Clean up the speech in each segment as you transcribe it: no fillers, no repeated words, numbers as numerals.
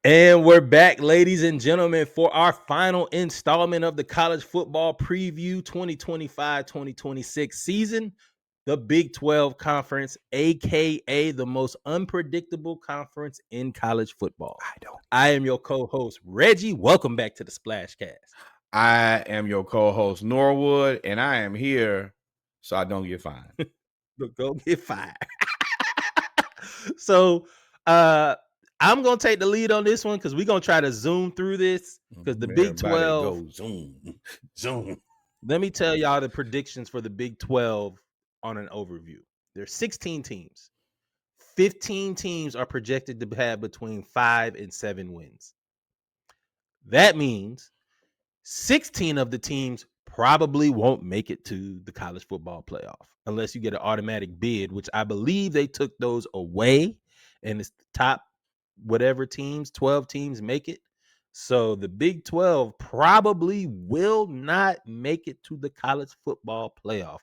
And we're back, ladies and gentlemen, for our final installment of the college football preview 2025-2026 season, the Big 12 Conference, aka the most unpredictable conference in college football. I am your co-host, Reggie. Welcome back to the Splashcast. I am your co-host, Norwood, and I am here so I don't get fined. Go get fired. So, I'm gonna take the lead on this one because we're gonna try to zoom through this because the Big 12 go zoom. Let me tell y'all the predictions for the Big 12 on an overview. There's 16 teams. 15 teams are projected to have between 5 and 7 wins. That means 16 of the teams probably won't make it to the college football playoff unless you get an automatic bid, which I believe they took those away, and it's the top whatever teams, 12 teams make it. So the Big 12 probably will not make it to the college football playoff.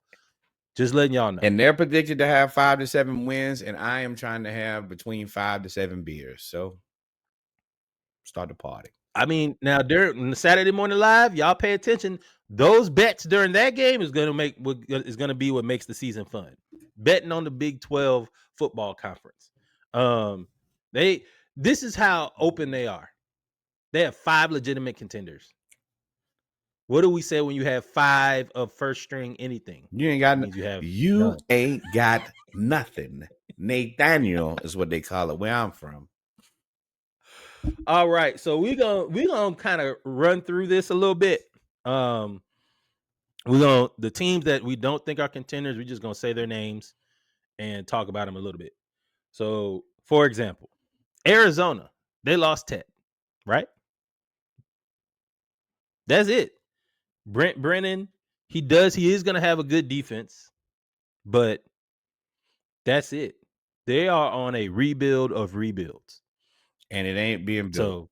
Just letting y'all know. And they're predicted to have 5 to 7 wins, and I am trying to have between 5 to 7 beers. So start the party. I mean, now during the Saturday Morning Live, y'all pay attention. Those bets during that game is going to be what makes the season fun. Betting on the Big 12 football conference. This is how open they are. They have 5 legitimate contenders. What do we say when you have 5 of first string anything? You ain't got ain't got nothing. Nathaniel is what they call it where I'm from. All right, so we gonna kind of run through this a little bit. The teams that we don't think are contenders, we're just gonna say their names and talk about them a little bit. So, for example, Arizona, they lost Ted, right? That's it. Brennan, he is gonna have a good defense, but that's it. They are on a rebuild of rebuilds. And it ain't being built. So,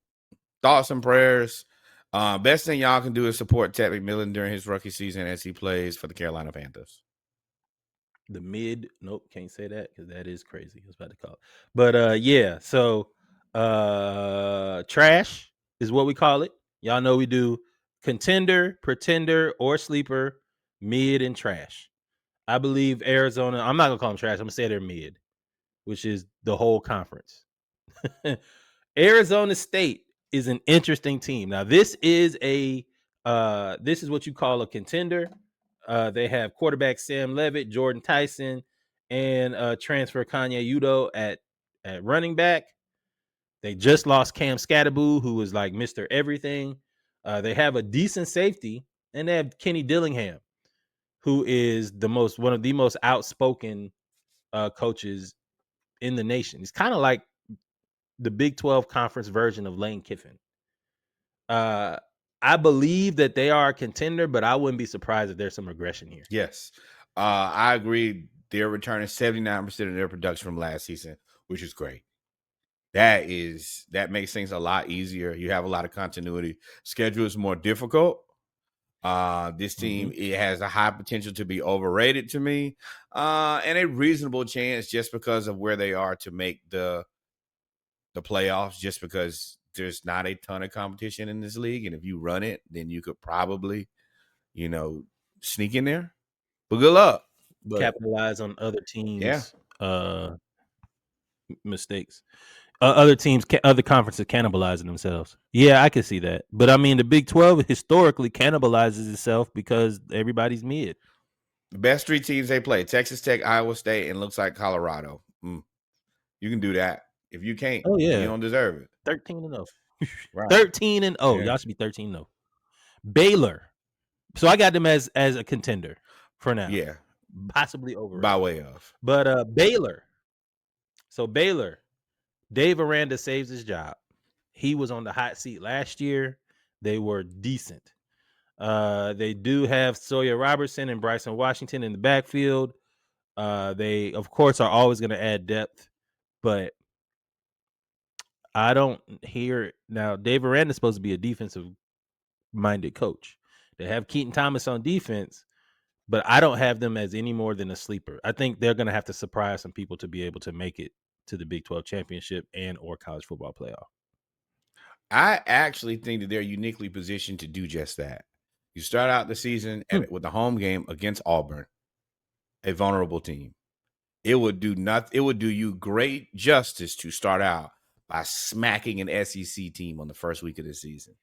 thoughts and prayers. Best thing y'all can do is support Ted McMillan during his rookie season as he plays for the Carolina Panthers. Nope, can't say that because that is crazy. I was about to call it. But yeah, so trash is what we call it. Y'all know we do contender, pretender, or sleeper, mid, and trash. I believe Arizona, I'm not gonna call them trash, I'm gonna say they're mid, which is the whole conference. Arizona State is an interesting team. Now, this is what you call a contender. They have quarterback Sam Levitt, Jordan Tyson, and transfer Kanye Udo at running back. They just lost Cam Skattaboo, who was like Mr. Everything. They have a decent safety, and they have Kenny Dillingham, who is one of the most outspoken coaches in the nation. He's kind of like the Big 12 conference version of Lane Kiffin. I believe that they are a contender, but I wouldn't be surprised if there's some regression here. Yes. I agree. They're returning 79% of their production from last season, which is great. That makes things a lot easier. You have a lot of continuity. Schedule is more difficult. This team, it has a high potential to be overrated to me, and a reasonable chance just because of where they are to make the playoffs, just because there's not a ton of competition in this league. And if you run it, then you could probably, sneak in there. But good luck. Capitalize on other teams' mistakes. Other teams, other conferences cannibalizing themselves. Yeah, I can see that. But I mean, the Big 12 historically cannibalizes itself because everybody's mid. The best 3 teams they play: Texas Tech, Iowa State, and looks like Colorado. You can do that. If you can't, you don't deserve it. 13-0. Right. 13-0. Yeah. Y'all should be 13-0. Baylor. So I got them as a contender for now. Yeah. Possibly over. By way of. But Baylor. So Baylor, Dave Aranda saves his job. He was on the hot seat last year. They were decent. They do have Sawyer Robertson and Bryson Washington in the backfield. They, of course, are always going to add depth, but I don't hear now. Dave Aranda is supposed to be a defensive-minded coach. They have Keaton Thomas on defense, but I don't have them as any more than a sleeper. I think they're going to have to surprise some people to be able to make it to the Big 12 championship and or college football playoff. I actually think that they're uniquely positioned to do just that. You start out the season with a home game against Auburn, a vulnerable team. It would do nothing. It would do you great justice to start out by smacking an SEC team on the first week of the season.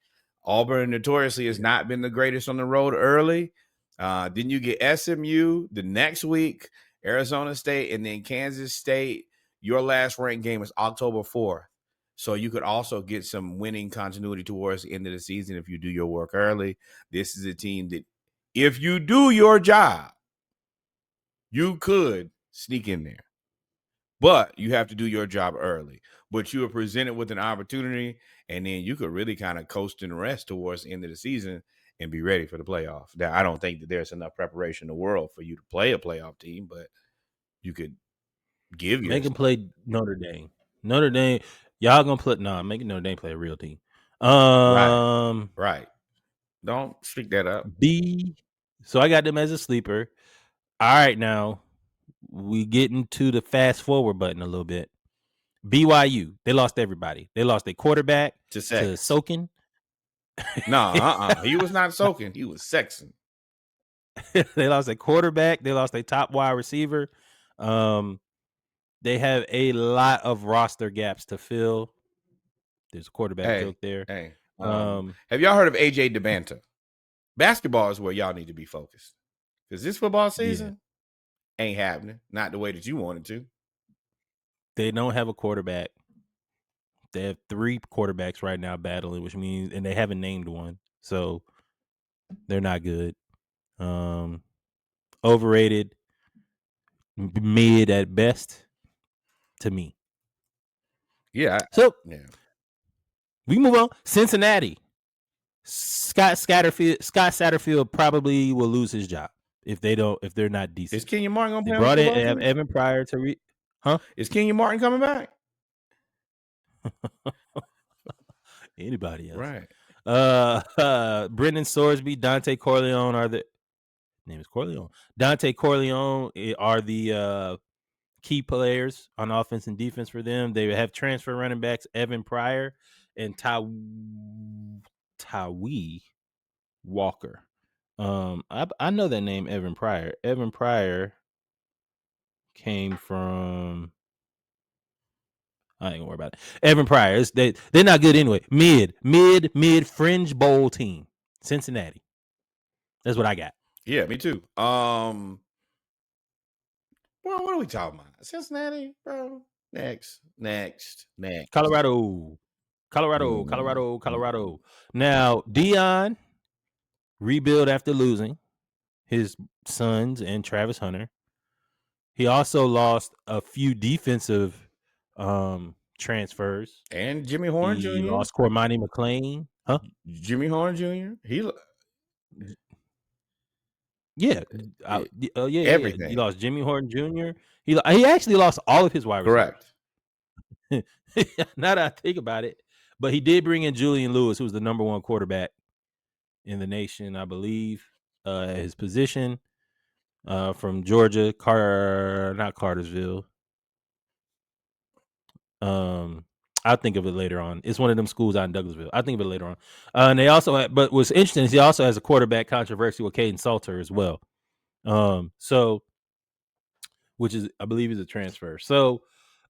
Auburn notoriously has not been the greatest on the road early. Then you get SMU the next week, Arizona State, and then Kansas State. Your last ranked game is October 4th. So you could also get some winning continuity towards the end of the season if you do your work early. This is a team that, if you do your job, you could sneak in there. But you have to do your job early. But you are presented with an opportunity, and then you could really kind of coast and rest towards the end of the season and be ready for the playoff. Now, I don't think that there's enough preparation in the world for you to play a playoff team, but you could give Make yourself. them play Notre Dame. Notre Dame, y'all gonna play? Nah, make Notre Dame play a real team. Right. Don't speak that up. B. So I got them as a sleeper. All right, now we getting to the fast forward button a little bit. BYU, they lost everybody. They lost their quarterback To to sex. Soaking. No, he was not soaking. He was sexing. They lost their quarterback. They lost their top wide receiver. They have a lot of roster gaps to fill. There's a quarterback joke there. Have y'all heard of AJ DeBanta? Basketball is where y'all need to be focused. Because this football season ain't happening. Not the way that you want it to. They don't have a quarterback. They have 3 quarterbacks right now battling, which means, and they haven't named one. So they're not good. Overrated, mid at best to me. Yeah. So we move on. Cincinnati. Scott Satterfield probably will lose his job if they're not decent. Is Kenyon Martin gonna play? They brought in Evan Pryor to Is Kenyon Martin coming back? Anybody else? Right. Brennan Sorsby, Dante Corleone are the name is Corleone. Dante Corleone are the key players on offense and defense for them. They have transfer running backs Evan Pryor and Tawee Walker. I know that name, Evan Pryor. Evan Pryor came from. I ain't gonna worry about it. Evan Pryor. They're not good anyway. Mid fringe bowl team. Cincinnati. That's what I got. Yeah, me too. Well, what are we talking about? Cincinnati, bro. Next. Colorado. Now, Dion rebuild after losing his sons and Travis Hunter. He also lost a few defensive transfers. And Jimmy Horn Jr. He lost Cormani McClain. Huh? Jimmy Horn Jr. Everything. He lost Jimmy Horton Jr. He actually lost all of his wide receivers. Correct. Now that I think about it, but he did bring in Julian Lewis, who was the number 1 quarterback in the nation, I believe, at his position, from Georgia, not Cartersville. I'll think of it later on. It's one of them schools out in Douglasville. I'll think of it later on. And they also but what's interesting is he also has a quarterback controversy with Caden Salter as well. So, which is, I believe, is a transfer. So,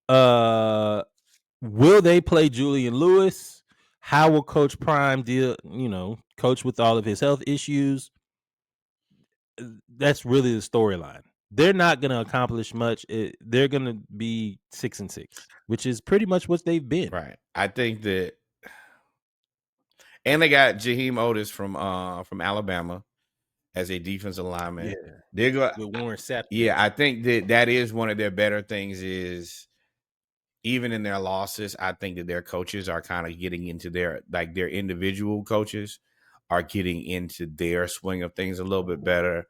will they play Julian Lewis? How will Coach Prime coach with all of his health issues? That's really the storyline. They're not going to accomplish much. They're going to be 6-6, which is pretty much what they've been. Right. I think that, and they got Jaheim Otis from Alabama as a defensive lineman. Yeah. They're going with Warren Sapp. Yeah, I think that is one of their better things. Is even in their losses, I think that their coaches are kind of getting into their individual coaches are getting into their swing of things a little bit better.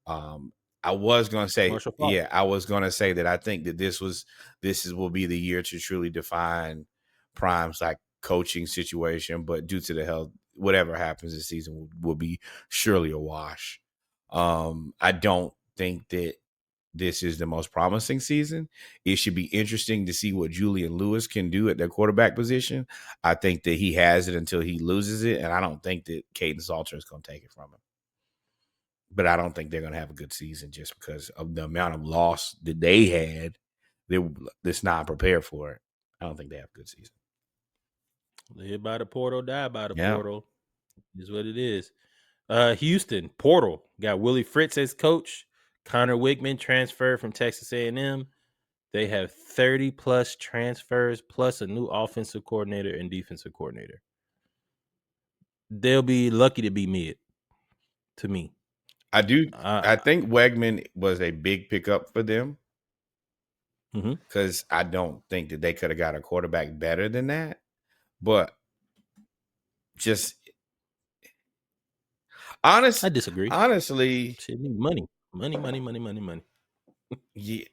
I was going to say that I think that this will be the year to truly define Prime's coaching situation, but due to the health, whatever happens this season will be surely a wash. I don't think that this is the most promising season. It should be interesting to see what Julian Lewis can do at their quarterback position. I think that he has it until he loses it, and I don't think that Caden Salter is going to take it from him. But I don't think they're going to have a good season just because of the amount of loss that they had. They're just not prepared for it. I don't think they have a good season. Live by the portal, die by the Yeah. portal. Is what it is. Houston portal got Willie Fritz as coach. Connor Wigman transferred from Texas A&M. They have 30 plus transfers plus a new offensive coordinator and defensive coordinator. They'll be lucky to be mid. To me, I think Wegman was a big pickup for them because I don't think that they could have got a quarterback better than that. But just I disagree. Honestly, money. Yeah.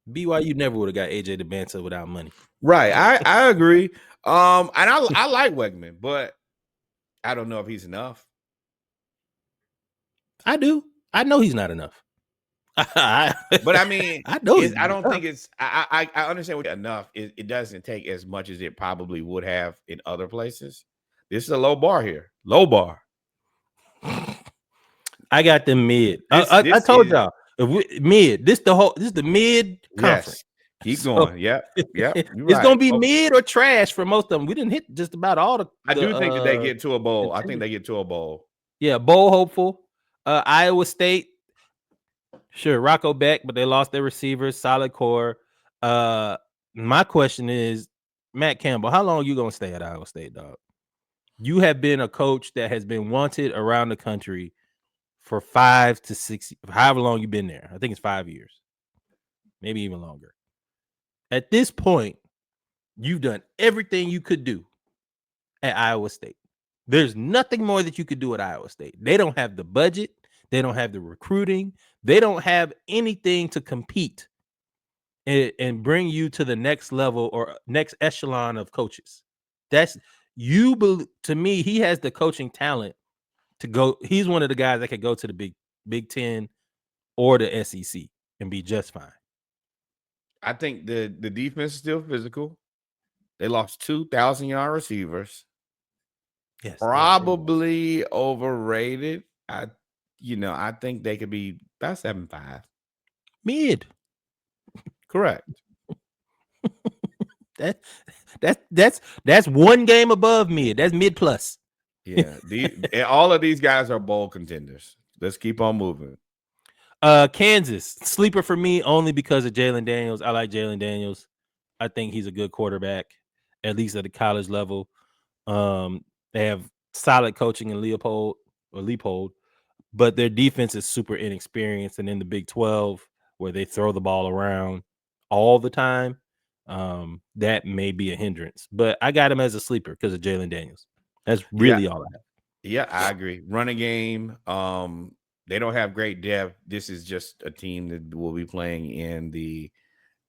BYU never would have got AJ DeBanza without money. Right. I agree. And I like Wegman, but I don't know if he's enough. I do. I know he's not enough. But I mean, I know. I don't think it's. I understand what enough. It doesn't take as much as it probably would have in other places. This is a low bar here. Low bar. I got them mid. I told y'all mid. This is the mid conference. Yes. Keep going. Yep. It's gonna be mid or trash for most of them. We didn't hit just about all the. I do think that they get to a bowl. I think they get to a bowl. Yeah, bowl hopeful. Iowa State. Sure, Rocco Beck, but they lost their receivers, solid core. My question is, Matt Campbell, how long are you gonna stay at Iowa State, dog? You have been a coach that has been wanted around the country for 5 to 6, however long you've been there. I think it's 5 years, maybe even longer. At this point, you've done everything you could do at Iowa State. There's nothing more that you could do at Iowa State. They don't have the budget. They don't have the recruiting. They don't have anything to compete and bring you to the next level or next echelon of coaches. That's to me, he has the coaching talent to go. He's one of the guys that could go to the Big Ten or the SEC and be just fine. I think the defense is still physical. They lost 2,000-yard receivers. Yes, probably overrated. I think they could be about 7.5. Mid. Correct. That's one game above mid. That's mid plus. Yeah. All of these guys are bowl contenders. Let's keep on moving. Kansas, sleeper for me only because of Jalon Daniels. I like Jalon Daniels. I think he's a good quarterback, at least at the college level. They have solid coaching in Leopold, but their defense is super inexperienced. And in the Big 12, where they throw the ball around all the time, that may be a hindrance. But I got him as a sleeper because of Jalon Daniels. That's really all I have. Yeah, I agree. Running game. They don't have great depth. This is just a team that will be playing in the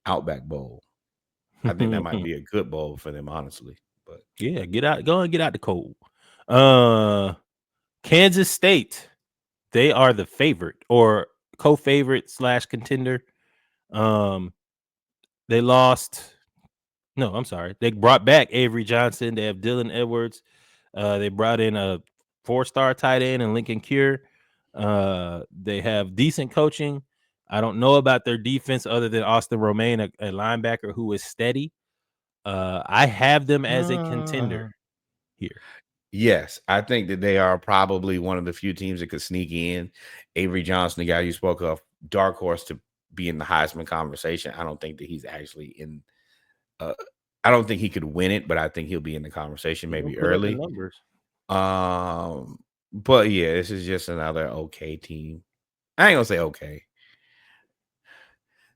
Outback Bowl. I think that might be a good bowl for them, honestly. But yeah, go and get out the cold. Kansas State, they are the favorite or co-favorite / contender. They lost. No, I'm sorry. They brought back Avery Johnson. They have Dylan Edwards. They brought in a 4-star tight end and Lincoln Cure. They have decent coaching. I don't know about their defense other than Austin Romaine, a linebacker who is steady. I have them as a contender here. Yes, I think that they are probably one of the few teams that could sneak in. Avery Johnson, the guy you spoke of, dark horse to be in the Heisman conversation. I don't think that he's actually in. I don't think he could win it, but I think he'll be in the conversation maybe early. But yeah, this is just another okay team. I ain't gonna say okay.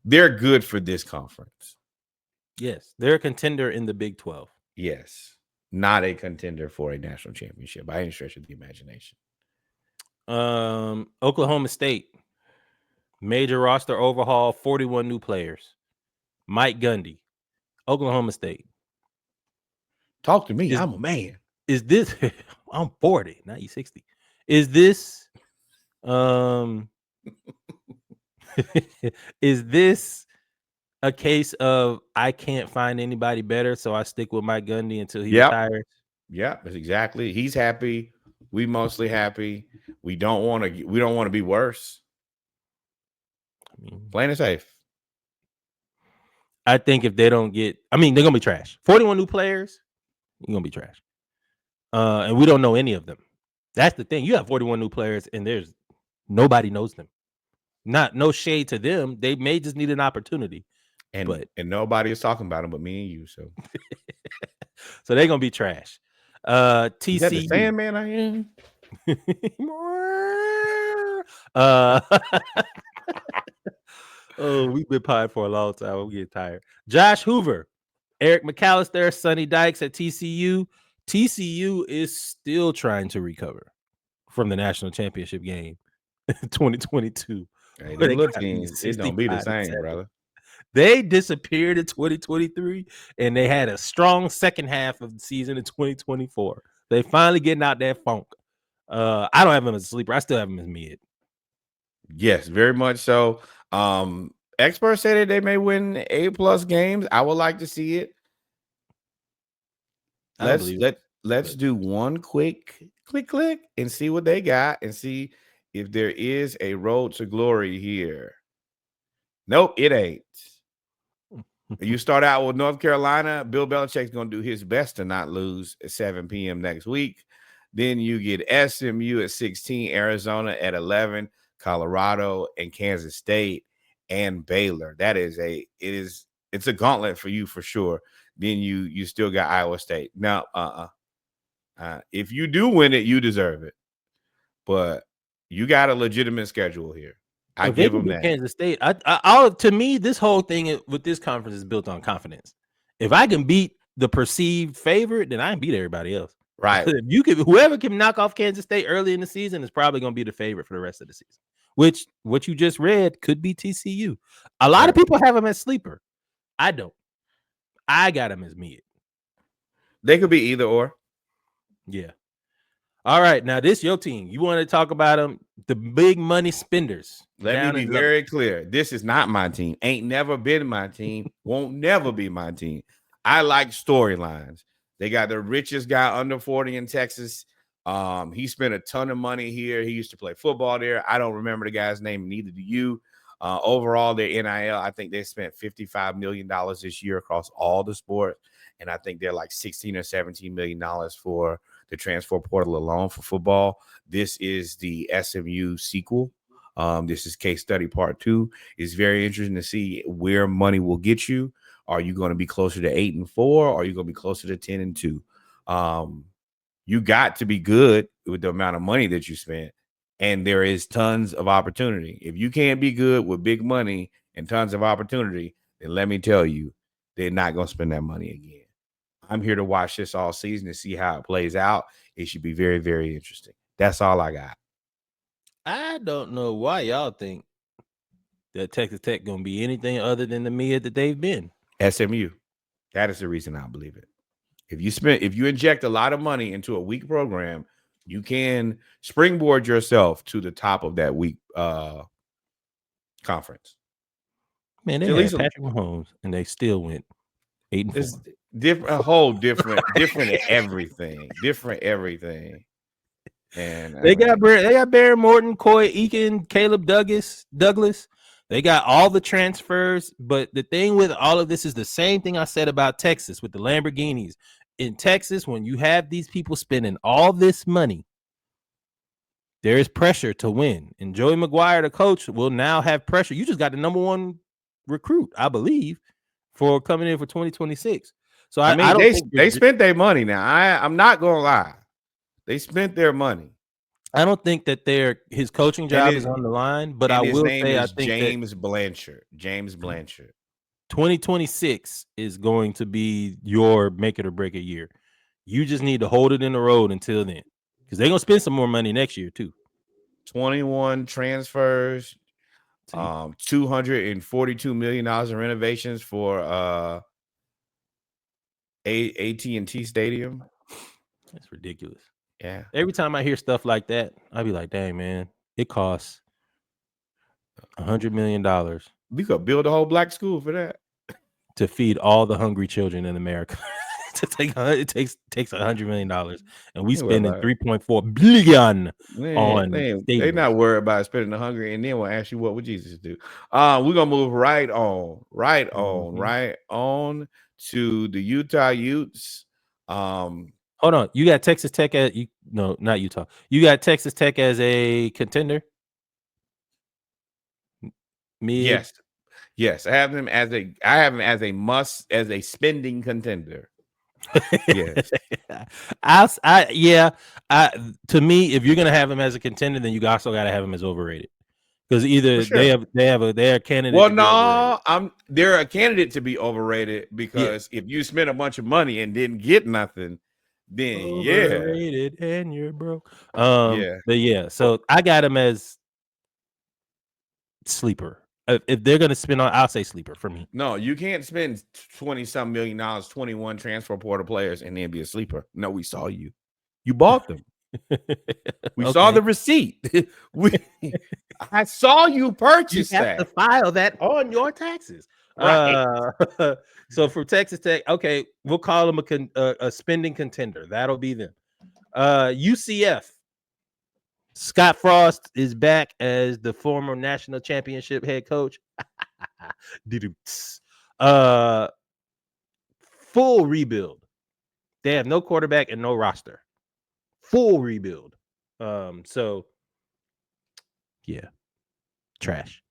They're good for this conference. Yes, they're a contender in the Big 12. Yes, not a contender for a national championship by any stretch of the imagination. Oklahoma State, major roster overhaul, 41 new players. Mike Gundy, Oklahoma State. Talk to me. I'm a man. Is this? I'm 40, not you 60. Is this? Is this a case of I can't find anybody better, so I stick with Mike Gundy until he Yep. retires? Yep. That's exactly. He's happy. We mostly happy. We don't want to be worse. I mean, Plain and safe. I think if they don't get, I mean, they're gonna be trash. 41 new players, you're gonna be trash. And we don't know any of them. That's the thing. You have 41 new players, and there's nobody knows them. No shade to them. They may just need an opportunity. And But nobody is talking about him but me and you. So so they're gonna be trash. is that the TCU. Sandman I am? uh oh, we've been pied for a long time. I'm getting tired. Josh Hoover, Eric McAllister, Sonny Dykes at TCU. TCU is still trying to recover from the national championship game in 2022. Hey, Where them they little got beat teams, it don't be the 65-7. same, brother. They disappeared in 2023, and they had a strong second half of the season in 2024. They finally getting out that funk. I don't have him as a sleeper. I still have him as mid. Yes, very much so. Experts say that they may win 8+ games. I would like to see it. I don't believe it. Let's do one quick click and see what they got and see if there is a road to glory here. Nope, it ain't. You start out with North Carolina. Bill Belichick's going to do his best to not lose at 7 p.m. next week. Then you get SMU at 16, Arizona at 11, Colorado and Kansas State and Baylor. It's a gauntlet for you for sure. Then you still got Iowa State. Now, if you do win it, you deserve it. But you got a legitimate schedule here. I If they give can them beat that. Kansas State, to me, this whole thing with this conference is built on confidence. If I can beat the perceived favorite, then I can beat everybody else. Right. Whoever can knock off Kansas State early in the season is probably going to be the favorite for the rest of the season. Which what you just read could be TCU. A lot of people have them as sleeper. I don't. I got them as mid. They could be either or. Yeah. All right, now this your team. You want to talk about them, the big money spenders. Let me be very clear. This is not my team. Ain't never been my team. Won't never be my team. I like storylines. They got the richest guy under 40 in Texas. He spent a ton of money here. He used to play football there. I don't remember the guy's name, neither do you. Overall, their NIL, I think they spent $55 million this year across all the sports. And I think they're like $16 or $17 million for the transfer portal alone for football. This is the SMU sequel. This is case study part 2. It's very interesting to see where money will get you. Are you going to be closer to 8-4? Or are you going to be closer to 10-2? You got to be good with the amount of money that you spent. And there is tons of opportunity. If you can't be good with big money and tons of opportunity, then let me tell you, they're not going to spend that money again. I'm here to watch this all season to see how it plays out. It should be very, very interesting. That's all I got. I don't know why y'all think that Texas Tech gonna be anything other than the mid that they've been. SMU. That is the reason I believe it. If you inject a lot of money into a weak program, you can springboard yourself to the top of that weak conference. Man, they had Patrick Mahomes and they still went 8-4. It's different, a whole different everything. Different everything. And they got Behren Morton, Coy Eakin, Caleb Douglas. They got all the transfers, but the thing with all of this is the same thing I said about Texas with the Lamborghinis. In Texas, when you have these people spending all this money, there is pressure to win. And Joey McGuire, the coach, will now have pressure. You just got the number 1 recruit, I believe, for coming in for 2026. So I don't think they spent their money now. I'm not gonna lie. They spent their money. I don't think that his coaching job is on the line, but I will say I think James Blanchard. James Blanchard. 2026 is going to be your make it or break it year. You just need to hold it in the road until then, because they're gonna spend some more money next year too. 21 transfers, $242 million in renovations for AT&T Stadium. That's ridiculous. Yeah. Every time I hear stuff like that, I'll be like, dang, man, it costs $100 million We could build a whole black school for that. to feed all the hungry children in America. It takes $100 million, and we Ain't worry spending about it. 3.4 billion Man, on they stadiums. not worried about spending the hungry, and then we'll ask you what would Jesus do. We're gonna move right on to the Utah Utes. Hold on, you got Texas Tech as no, not Utah. You got Texas Tech as a contender. Mid. Yes. I have him as a must, as a spending contender. Yes. To me, if you're gonna have him as a contender, then you also got to have him as overrated, because either For sure. they're a candidate. Well, to be overrated. they're a candidate to be overrated, because if you spend a bunch of money and didn't get nothing, then overrated and you're broke. yeah. But yeah, so I got him as sleeper. If they're gonna spend on, I'll say sleeper for me. No, you can't spend $20-some million, 21 transfer portal players, and then be a sleeper. No, we saw you. You bought them. We saw the receipt. I saw you purchase that. You have to file that on your taxes. Right. So for Texas Tech, okay, we'll call them a spending contender. That'll be them. UCF. Scott Frost is back as the former national championship head coach. Full rebuild. They have no quarterback and no roster. Full rebuild. So yeah, trash.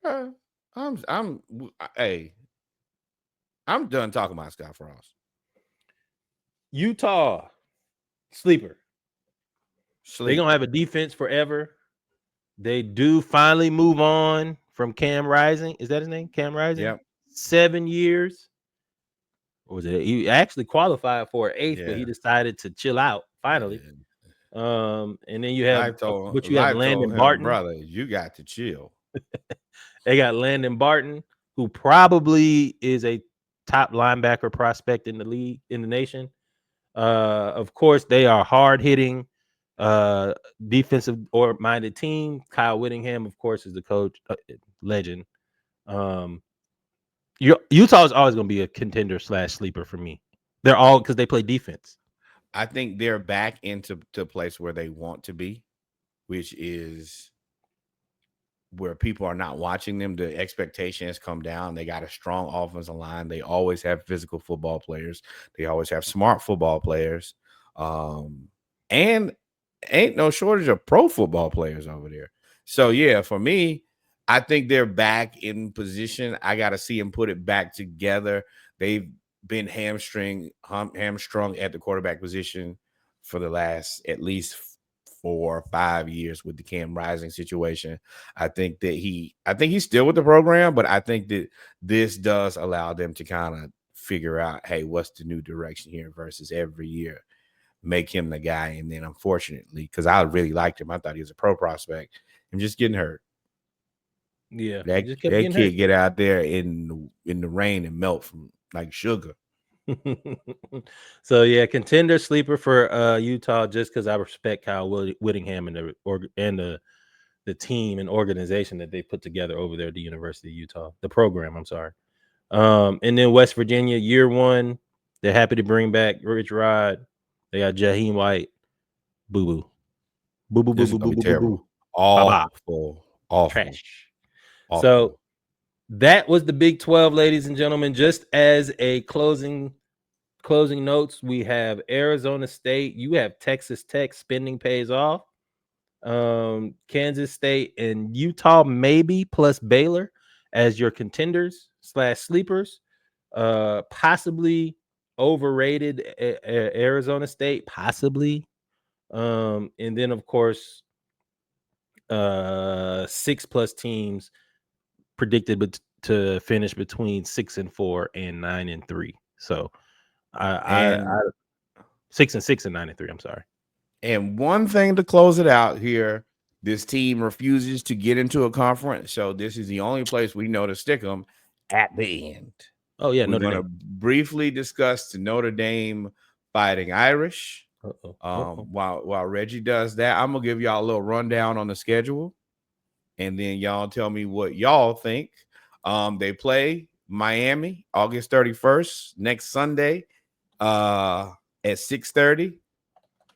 I'm done talking about Scott Frost. Utah sleeper. They're gonna have a defense forever. They do finally move on from Cam Rising. Is that his name? Cam Rising? Yep. 7 years. Or was it? He actually qualified for an 8th, but he decided to chill out finally. And then you have Landon Barton. Brother, you got to chill. They got Landon Barton, who probably is a top linebacker prospect in the league, in the nation. Of course, they are hard hitting, defensive or minded team. Kyle Whittingham, of course, is the coach, legend. Utah is always going to be a contender / sleeper for me. They're all because they play defense. I think they're back into a place where they want to be, which is where people are not watching them. The expectations come down. They got a strong offensive line. They always have physical football players. They always have smart football players. And ain't no shortage of pro football players over there. So, yeah, for me, I think they're back in position. I got to see them put it back together. They've been hamstrung at the quarterback position for the last at least 4 or 5 years with the Cam Rising situation. I think he's still with the program, but I think that this does allow them to kind of figure out, hey, what's the new direction here, versus every year make him the guy. And then, unfortunately, because I really liked him, I thought he was a pro prospect, and just getting hurt. Yeah, that kid get out there in the rain and melt from like sugar. So yeah, contender sleeper for Utah, just because I respect Kyle Whittingham and the team and organization that they put together over there at the University of Utah, the program. I'm sorry. And then West Virginia, year 1, they're happy to bring back Rich Rod. They got Jaheim White. Boo boo. Awful. Trash. Awful. So that was the Big 12, ladies and gentlemen. Just as a closing notes, we have Arizona State. You have Texas Tech, spending pays off. Kansas State and Utah, maybe, plus Baylor as your contenders / sleepers. Possibly overrated Arizona State, possibly. And then, of course, 6+ teams predicted to finish between 6-4 and 9-3. So I 6-6 and 9-3. I'm sorry. And one thing to close it out here, this team refuses to get into a conference, so this is the only place we know to stick them at the end. Oh yeah, we're going to briefly discuss the Notre Dame Fighting Irish. While Reggie does that, I'm gonna give y'all a little rundown on the schedule, and then y'all tell me what y'all think. They play Miami August 31st next Sunday at 6:30,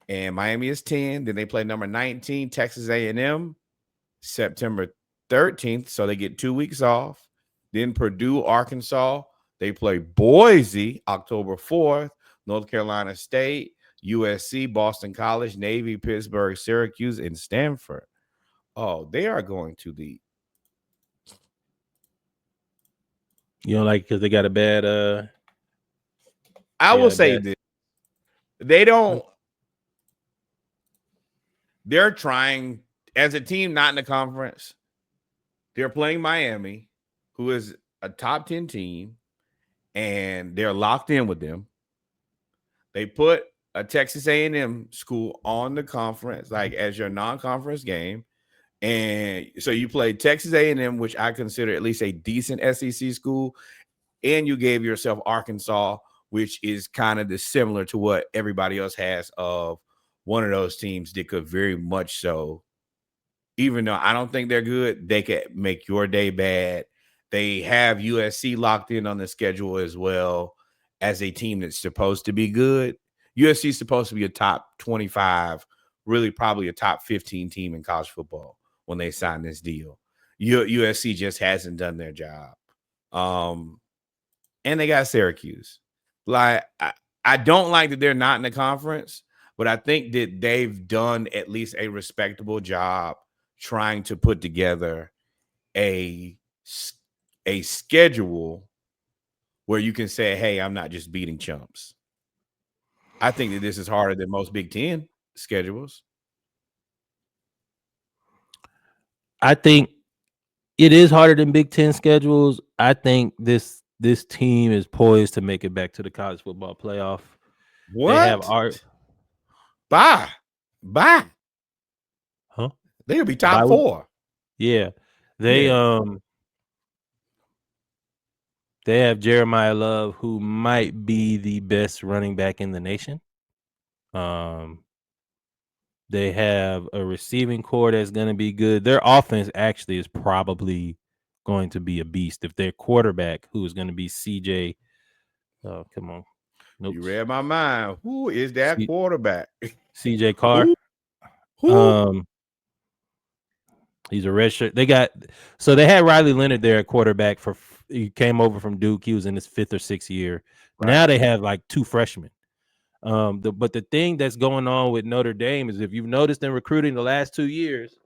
and Miami is 10. Then they play number 19 Texas A&M September 13th, so they get 2 weeks off. Then Purdue, Arkansas, they play Boise October 4th, North Carolina State, USC, Boston College, Navy, Pittsburgh, Syracuse, and Stanford. Oh, they are going to the. You don't like because they got a bad I will say this. They don't. They're trying as a team not in the conference. They're playing Miami, who is a top 10 team, and they're locked in with them. They put a Texas A&M school on the conference, like as your non-conference game. And so you played Texas A&M, which I consider at least a decent SEC school, and you gave yourself Arkansas, which is kind of similar to what everybody else has of one of those teams that could very much so, even though I don't think they're good, they could make your day bad. They have USC locked in on the schedule as well as a team that's supposed to be good. USC is supposed to be a top 25, really probably a top 15 team in college football when they sign this deal. USC just hasn't done their job. And they got Syracuse. Like, I don't like that they're not in the conference, but I think that they've done at least a respectable job trying to put together a schedule where you can say, hey, I'm not just beating chumps. I think that this is harder than most Big Ten schedules. I think it is harder than Big Ten schedules. I think this team is poised to make it back to the college football playoff. What? They have art. Bye. Huh? They'll be top 4. Yeah. They have Jeremiah Love, who might be the best running back in the nation. They have a receiving core that's going to be good. Their offense actually is probably going to be a beast. If their quarterback, who is going to be CJ, come on. Nope. You read my mind. Who is that quarterback? CJ Carr. Who? He's a redshirt. They had Riley Leonard there at quarterback he came over from Duke. He was in his 5th or 6th year. Right. Now they have like 2 freshmen. But the thing that's going on with Notre Dame is, if you've noticed in recruiting the last 2 years,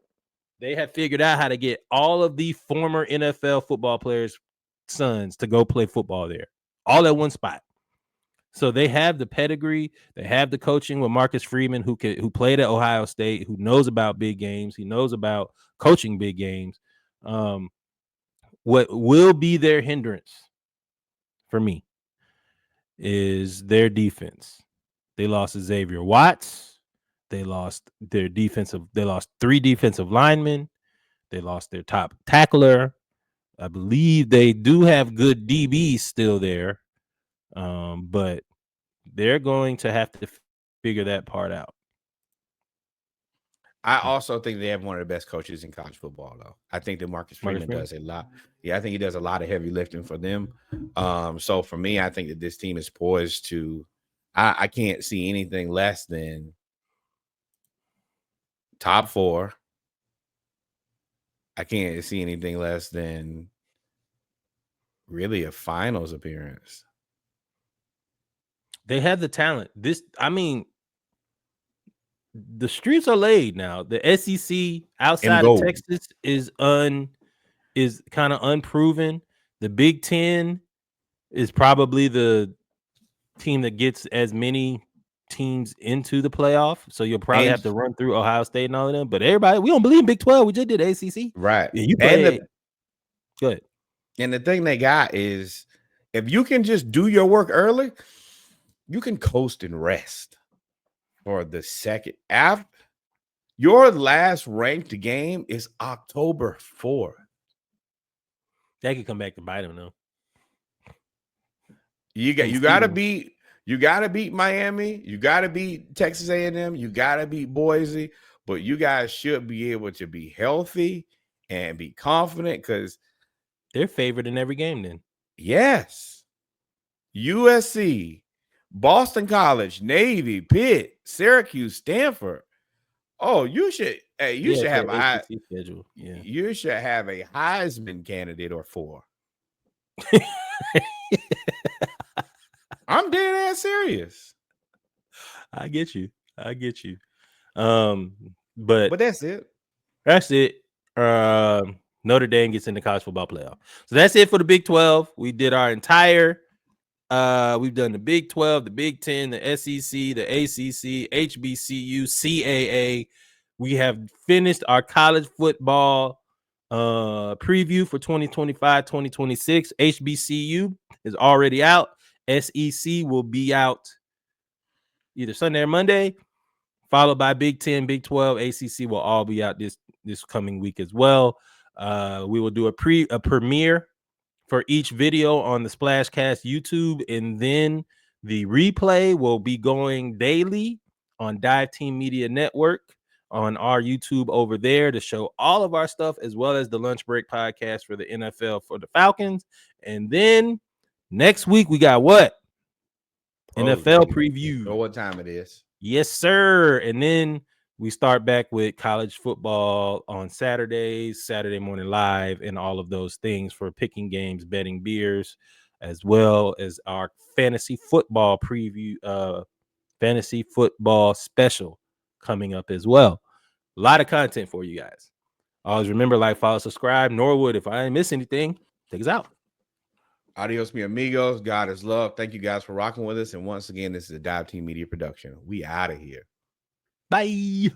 they have figured out how to get all of the former NFL football players' sons to go play football there, all at one spot. So they have the pedigree, they have the coaching with Marcus Freeman, who played at Ohio State, who knows about big games, he knows about coaching big games. What will be their hindrance for me is their defense. They lost Xavier Watts. They lost 3 defensive linemen. They lost their top tackler. I believe they do have good DBs still there. But they're going to have to figure that part out. I also think they have one of the best coaches in college football, though. I think that Marcus Freeman does a lot. Yeah, I think he does a lot of heavy lifting for them. So for me, I think that this team is poised to. I can't see anything less than top 4. I can't see anything less than really a finals appearance. They have the talent. The streets are laid now. The SEC outside of Texas is kind of unproven. The Big Ten is probably the team that gets as many teams into the playoff. So you'll probably have to run through Ohio State and all of them. But everybody, we don't believe in Big 12. We just did ACC. Right. Yeah, you play good. And the thing they got is, if you can just do your work early, you can coast and rest for the second. After your last ranked game is October 4th. That could come back to bite them, though. You got to beat Miami. You got to beat Texas A&M. You got to beat Boise. But you guys should be able to be healthy and be confident because they're favored in every game then. yes, USC, Boston College, Navy, Pitt, Syracuse, Stanford. Oh, you should you should have ACC schedule. Yeah. You should have a Heisman candidate or 4. I'm dead ass serious. I get you. But that's it. That's it. Notre Dame gets in the college football playoff. So that's it for the Big 12. We did our entire we've done the Big 12, the Big 10, the SEC, the ACC, HBCU, CAA. We have finished our college football preview for 2025-2026. HBCU is already out. SEC will be out either Sunday or Monday, followed by Big 10, Big 12, ACC will all be out this coming week as well. We will do a premiere for each video on the Splashcast YouTube, and then the replay will be going daily on Dive Team Media Network on our YouTube over there to show all of our stuff, as well as the Lunch Break podcast for the NFL for the Falcons. And then next week we got what? NFL preview. Know what time it is? Yes, sir. And then we start back with college football on Saturdays, Saturday Morning Live, and all of those things for picking games, betting beers, as well as our fantasy football preview, fantasy football special coming up as well. A lot of content for you guys. Always remember, like, follow, subscribe. Norwood, if I didn't miss anything, take us out. Adios, mi amigos. God is love. Thank you guys for rocking with us. And once again, this is a Dive Team Media production. We out of here. Bye.